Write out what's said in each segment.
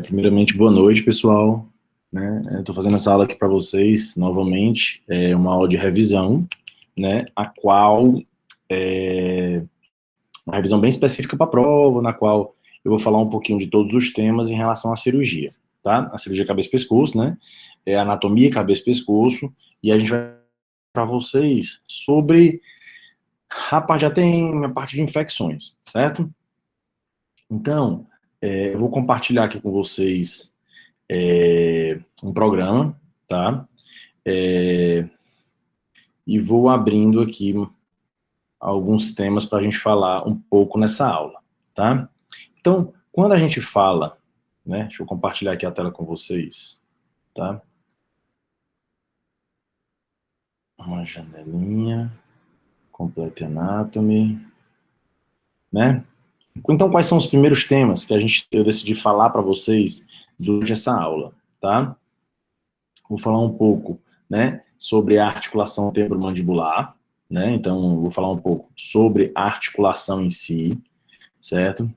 Primeiramente, boa noite, pessoal. Né? Eu estou fazendo essa aula aqui para vocês, novamente, uma aula de revisão, né? A qual é uma revisão bem específica para a prova, na qual eu vou falar um pouquinho de todos os temas em relação à cirurgia, tá? A cirurgia cabeça e pescoço, né? Anatomia, cabeça e pescoço, e a gente vai para vocês sobre a parte a parte de infecções, certo? Então, eu vou compartilhar aqui com vocês um programa, tá? E vou abrindo aqui alguns temas para a gente falar um pouco nessa aula, tá? Então, quando a gente fala, né? Deixa eu compartilhar aqui a tela com vocês, tá? Uma janelinha, Complete Anatomy, né? Então, quais são os primeiros temas que eu decidi falar para vocês durante essa aula, tá? Vou falar um pouco, né, sobre a articulação temporomandibular, né? Então, vou falar um pouco sobre a articulação em si, certo?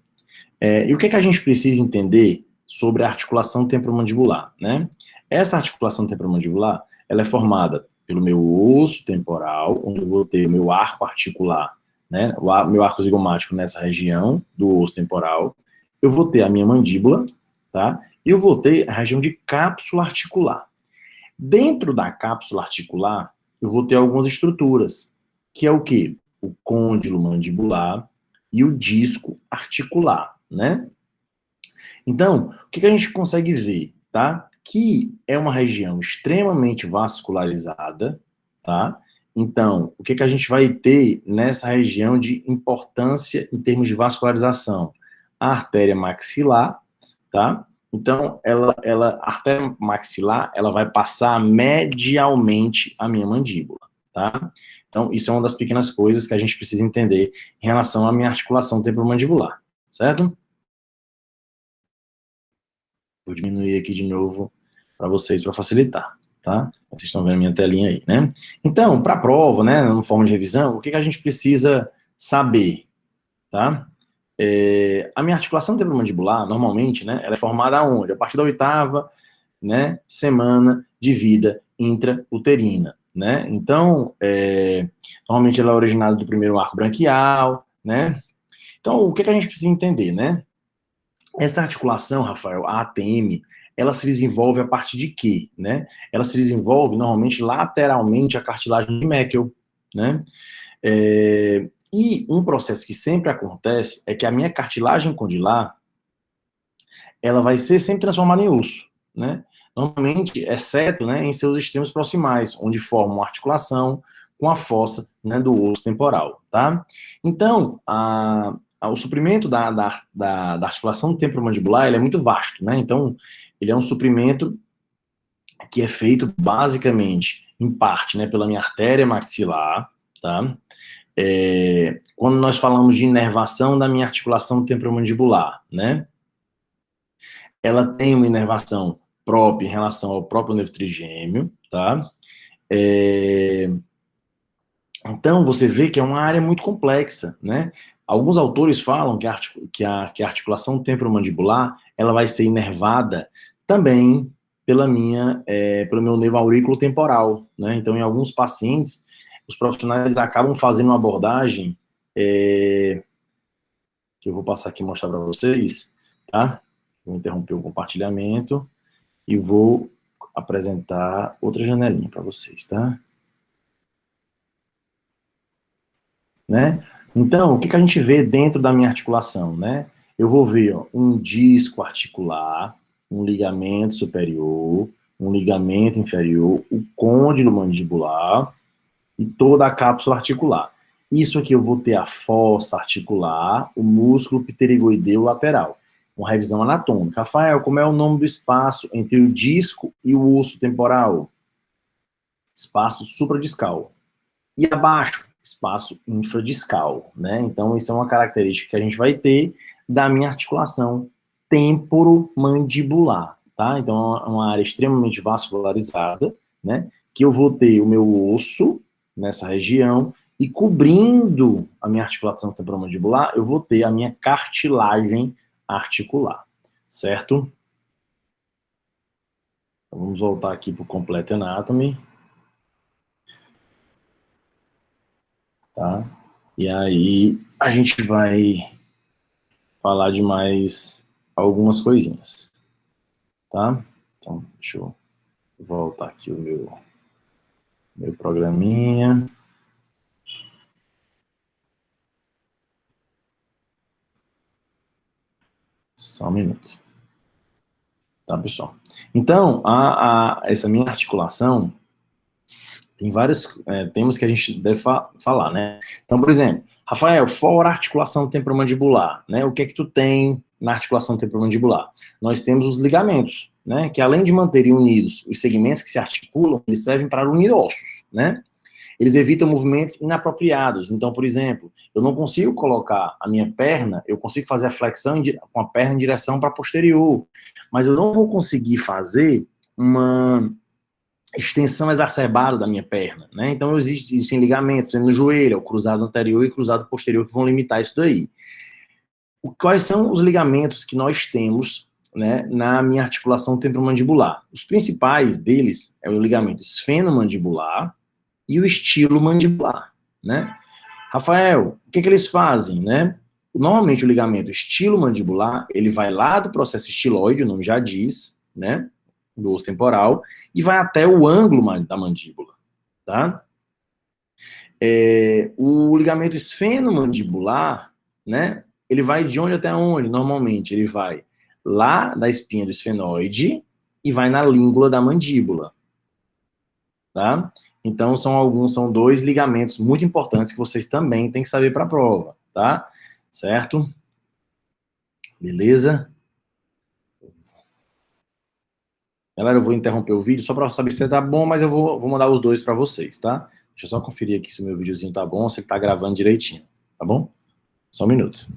E o que a gente precisa entender sobre a articulação temporomandibular, né? Essa articulação temporomandibular, ela é formada pelo meu osso temporal, onde eu vou ter o meu arco articular, né? Meu arco zigomático nessa região do osso temporal. Eu vou ter a minha mandíbula, tá? E eu vou ter a região de cápsula articular. Dentro da cápsula articular, eu vou ter algumas estruturas, que é o quê? O côndilo mandibular e o disco articular, né? Então, o que a gente consegue ver, tá? Que é uma região extremamente vascularizada, tá? Então, o que a gente vai ter nessa região de importância em termos de vascularização? A artéria maxilar, tá? Então, a artéria maxilar, ela vai passar medialmente a minha mandíbula, tá? Então, isso é uma das pequenas coisas que a gente precisa entender em relação à minha articulação temporomandibular, certo? Vou diminuir aqui de novo para vocês, para facilitar, tá? Vocês estão vendo a minha telinha aí, né? Então, para a prova, né, no forma de revisão, o que a gente precisa saber, tá? A minha articulação temporomandibular, normalmente, né, ela é formada aonde? A partir da 8ª, né, semana de vida intrauterina, né? Então, normalmente ela é originada do primeiro arco branquial, né? Então, o que a gente precisa entender, né? Essa articulação, Rafael, a ATM, ela se desenvolve a partir de quê, né? Ela se desenvolve, normalmente, lateralmente a cartilagem de Meckel, né? E um processo que sempre acontece é que a minha cartilagem condilar, ela vai ser sempre transformada em osso, né? Normalmente, exceto, né, em seus extremos proximais, onde formam uma articulação com a fossa, né, do osso temporal, tá? Então, o suprimento da articulação temporomandibular, ele é muito vasto, né? Então, ele é um suprimento que é feito basicamente, em parte, né, pela minha artéria maxilar, tá? Quando nós falamos de inervação da minha articulação temporomandibular, né? Ela tem uma inervação própria em relação ao próprio nervo trigêmeo, tá? Então, você vê que é uma área muito complexa, né? Alguns autores falam que a articulação temporomandibular, ela vai ser inervada também pelo meu nervo aurículo temporal, né? Então, em alguns pacientes, os profissionais acabam fazendo uma abordagem, que eu vou passar aqui e mostrar para vocês, tá? Vou interromper o compartilhamento e vou apresentar outra janelinha para vocês, tá? Né? Então, o que a gente vê dentro da minha articulação, né? Eu vou ver, ó, um disco articular, um ligamento superior, um ligamento inferior, o côndilo mandibular e toda a cápsula articular. Isso aqui eu vou ter a fossa articular, o músculo pterigoideu lateral. Uma revisão anatômica. Rafael, como é o nome do espaço entre o disco e o osso temporal? Espaço supradiscal. E abaixo, espaço infradiscal, né? Então, isso é uma característica que a gente vai ter da minha articulação temporomandibular, tá? Então, é uma área extremamente vascularizada, né? Que eu vou ter o meu osso nessa região e cobrindo a minha articulação temporomandibular, eu vou ter a minha cartilagem articular, certo? Então, vamos voltar aqui para o Complete Anatomy. Tá? E aí, a gente vai falar de mais algumas coisinhas. Tá? Então, deixa eu voltar aqui o meu programinha. Só um minuto. Tá, pessoal? Então, essa minha articulação tem vários temas que a gente deve falar, né? Então, por exemplo, Rafael, fora a articulação temporomandibular, né? O que é que tu tem na articulação temporomandibular? Nós temos os ligamentos, né? Que além de manterem unidos os segmentos que se articulam, eles servem para unir ossos, né? Eles evitam movimentos inapropriados. Então, por exemplo, eu não consigo colocar a minha perna, eu consigo fazer a flexão com a perna em direção para posterior, mas eu não vou conseguir fazer uma extensão exacerbada da minha perna, né? Então, existem ligamentos no joelho, o cruzado anterior e cruzado posterior, que vão limitar isso daí. Quais são os ligamentos que nós temos, né, na minha articulação temporomandibular? Os principais deles é o ligamento esfenomandibular e o estilomandibular, né? Rafael, o que eles fazem, né? Normalmente o ligamento estilomandibular, ele vai lá do processo estiloide, o nome já diz, né, do osso temporal, e vai até o ângulo da mandíbula, tá? O ligamento esfenomandibular, né, ele vai de onde até onde? Normalmente, ele vai lá da espinha do esfenoide e vai na língula da mandíbula, tá? Então, são dois ligamentos muito importantes que vocês também têm que saber para a prova, tá? Certo? Beleza? Galera, eu vou interromper o vídeo só para saber se tá bom, mas eu vou mandar os dois para vocês, tá? Deixa eu só conferir aqui se o meu videozinho tá bom, se ele tá gravando direitinho, tá bom? Só um minuto.